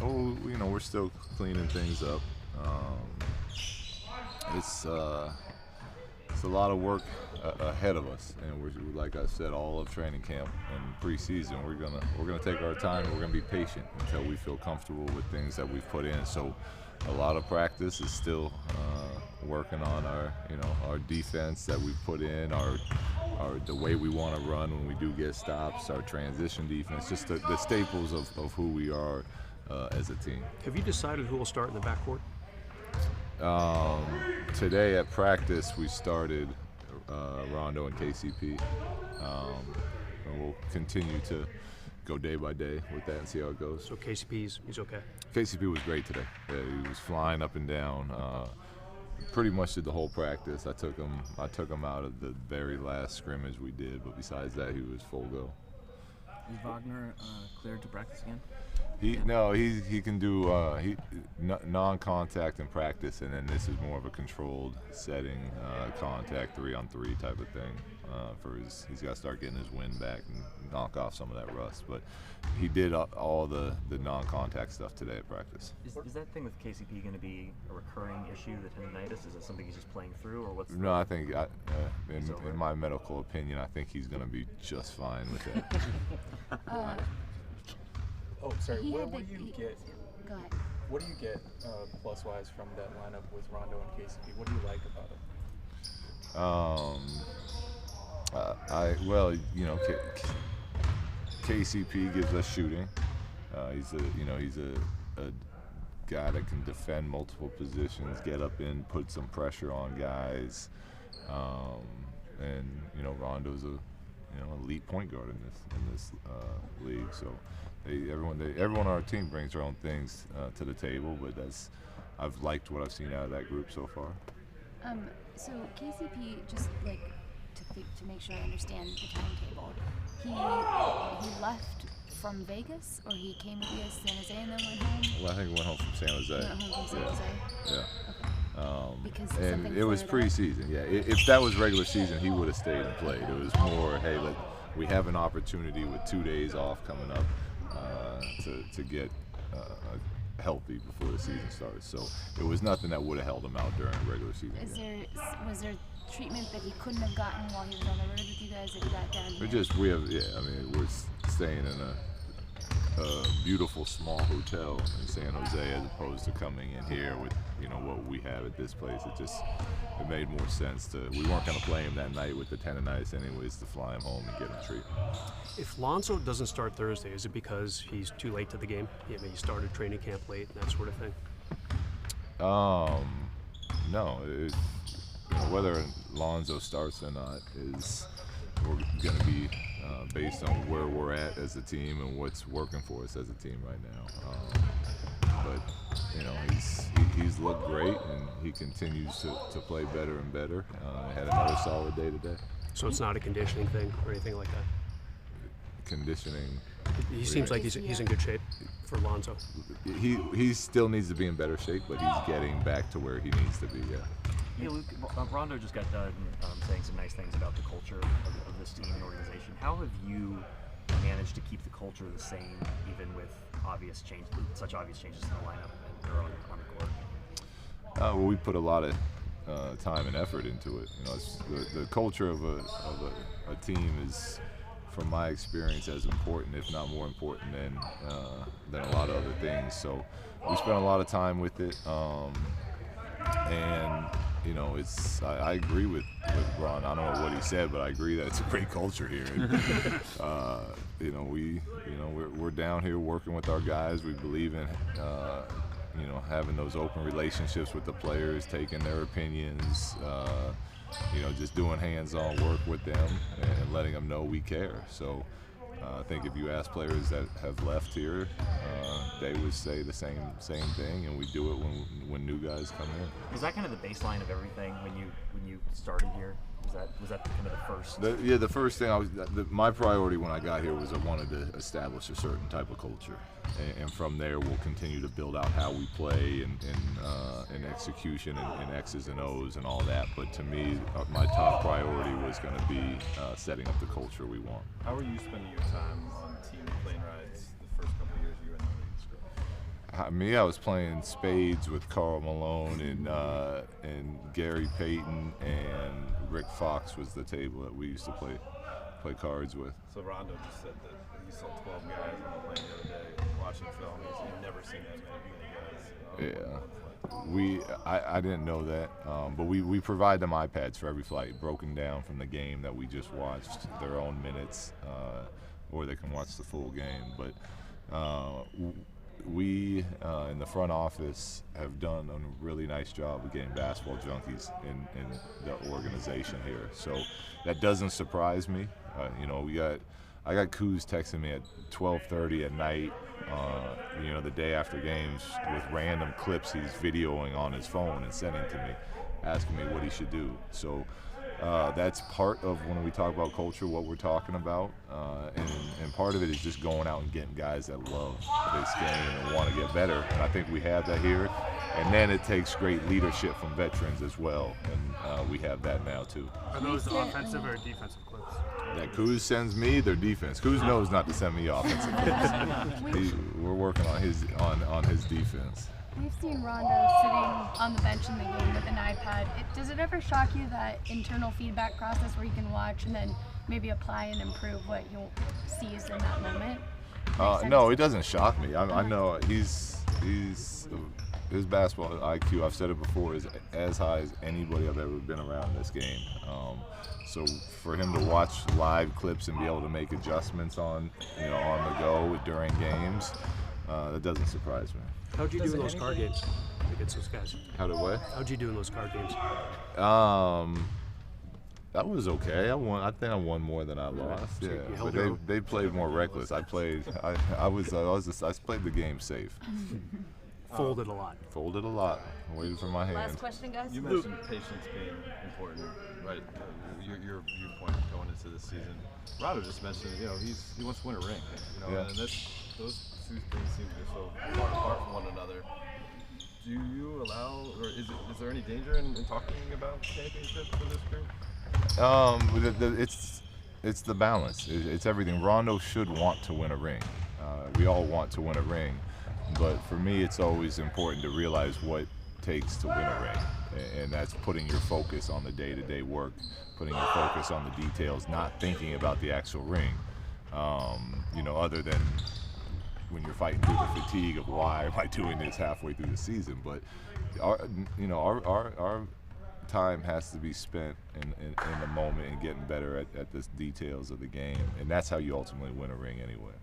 Oh, we're still cleaning things up. It's a lot of work ahead of us, and we're, like I said, all of training camp and preseason, we're gonna take our time. And we're gonna be patient until we feel comfortable with things that we've put in. So, a lot of practice is still working on our defense that we've put in, our the way we want to run when we do get stops, our transition defense, just the staples of who we are as a team. Have you decided who will start in the backcourt? Today at practice we started Rondo and KCP. And we'll continue to go day by day with that and see how it goes. So KCP's, he's okay? KCP was great today. Yeah, he was flying up and down. Pretty much did the whole practice. I took him out of the very last scrimmage we did, but besides that, he was full go. Is Wagner cleared to practice again? He can do non-contact in practice, and then this is more of a controlled setting, contact 3-on-3 type of thing. He's got to start getting his wind back and knock off some of that rust. But he did all the non-contact stuff today at practice. Is that thing with KCP going to be a recurring issue, the tendinitis? Is it something he's just playing through, or what's? No, I think in my medical opinion, I think he's going to be just fine with that. Oh, sorry. What do you get? Go ahead. What do you get plus-wise from that lineup with Rondo and KCP? What do you like about it? KCP gives us shooting. He's a guy that can defend multiple positions, get up in, put some pressure on guys, and Rondo's a elite point guard in this league. So everyone on our team brings their own things to the table, but I've liked what I've seen out of that group so far. So KCP, just like to make sure I understand the timetable, he left from Vegas, or he came via San Jose and then went home? Well, I think he went home from San Jose. Went home from San Jose? Yeah. Okay. Because and it was preseason. Yeah, if that was regular season, he would have stayed and played. It was more, hey, we have an opportunity with 2 days off coming up to get healthy before the season starts. So it was nothing that would have held him out during the regular season. Was there treatment that he couldn't have gotten while he was on the road with you guys that he got down here? We're staying in a beautiful small hotel in San Jose as opposed to coming in here with what we have at this place. It made more sense we weren't going to play him that night with the tendonitis anyways, to fly him home and get him treated. If Lonzo doesn't start Thursday, is it because he's too late to the game? He started training camp late and that sort of thing? No. Whether Lonzo starts or not we're going to be based on where we're at as a team and what's working for us as a team right now. But he's looked great, and he continues to play better and better. Had another solid day today. So it's not a conditioning thing or anything like that? Conditioning. He seems like he's in good shape for Lonzo. He still needs to be in better shape, but he's getting back to where he needs to be. Yeah. Hey Luke, Rondo just got done saying some nice things about the culture of this team and organization. How have you managed to keep the culture the same, even with such obvious changes in the lineup and on the court? Well, we put a lot of time and effort into it. The culture of a team is, from my experience, as important, if not more important, than a lot of other things. So we spent a lot of time with it, and I agree with Ron. I don't know what he said, but I agree that it's a great culture here. And, we're down here working with our guys. We believe in having those open relationships with the players, taking their opinions, just doing hands-on work with them and letting them know we care. So I think if you ask players that have left here, they would say the same thing, and we do it when new guys come in. Was that kind of the baseline of everything when you started here? Was that kind of the first? The first thing my priority when I got here was I wanted to establish a certain type of culture, and from there we'll continue to build out how we play and execution and X's and O's and all that. But to me, my top priority was going to be setting up the culture we want. How are you spending your time on team plane rides the first couple of years you were in the league? I was playing spades with Karl Malone and Gary Payton, and Rick Fox was the table that we used to play cards with. So Rondo just said that he saw 12 guys on the plane the other day watching film. He's never seen that many guys. I didn't know that, but we provide them iPads for every flight, broken down from the game that we just watched, their own minutes, or they can watch the full game. But we in the front office have done a really nice job of getting basketball junkies in the organization here. So that doesn't surprise me. I got Kuz texting me at 12:30 at night, the day after games with random clips he's videoing on his phone and sending to me, asking me what he should do. So that's part of when we talk about culture, what we're talking about, and part of it is just going out and getting guys that love this game and want to get better. And I think we have that here. And then it takes great leadership from veterans as well, and we have that now too. Are those offensive or defensive clips? That Kuz sends me, their defense. Kuz knows not to send me offensive clips. We're working on his defense. We've seen Rondo sitting on the bench in the game with an iPad. Does it ever shock you, that internal feedback process where you can watch and then maybe apply and improve what you'll see in that moment? No, it doesn't shock me. I know his basketball IQ, I've said it before, is as high as anybody I've ever been around in this game. So for him to watch live clips and be able to make adjustments on the go during games, that doesn't surprise me. How'd you do in those card games against those guys? How'd you do in those card games? That was okay. I think I won more than I lost. So Yeah, but they played more reckless. I played the game safe. Folded a lot. Folded a lot. Waited for my hand. Last question, guys. You mentioned patience being important, right? Your viewpoint going into this season. Rondo just mentioned, he wants to win a ring, Yeah. and those two things seem to be so far apart from one another. Do you allow, or is there any danger in talking about championships for this group? It's the balance. It's everything. Rondo should want to win a ring. We all want to win a ring, but for me, it's always important to realize what it takes to win a ring, and that's putting your focus on the day-to-day work, putting your focus on the details, not thinking about the actual ring. Other than when you're fighting through the fatigue of why am I doing this halfway through the season, but our time has to be spent in the moment and getting better at the details of the game, and that's how you ultimately win a ring anyway.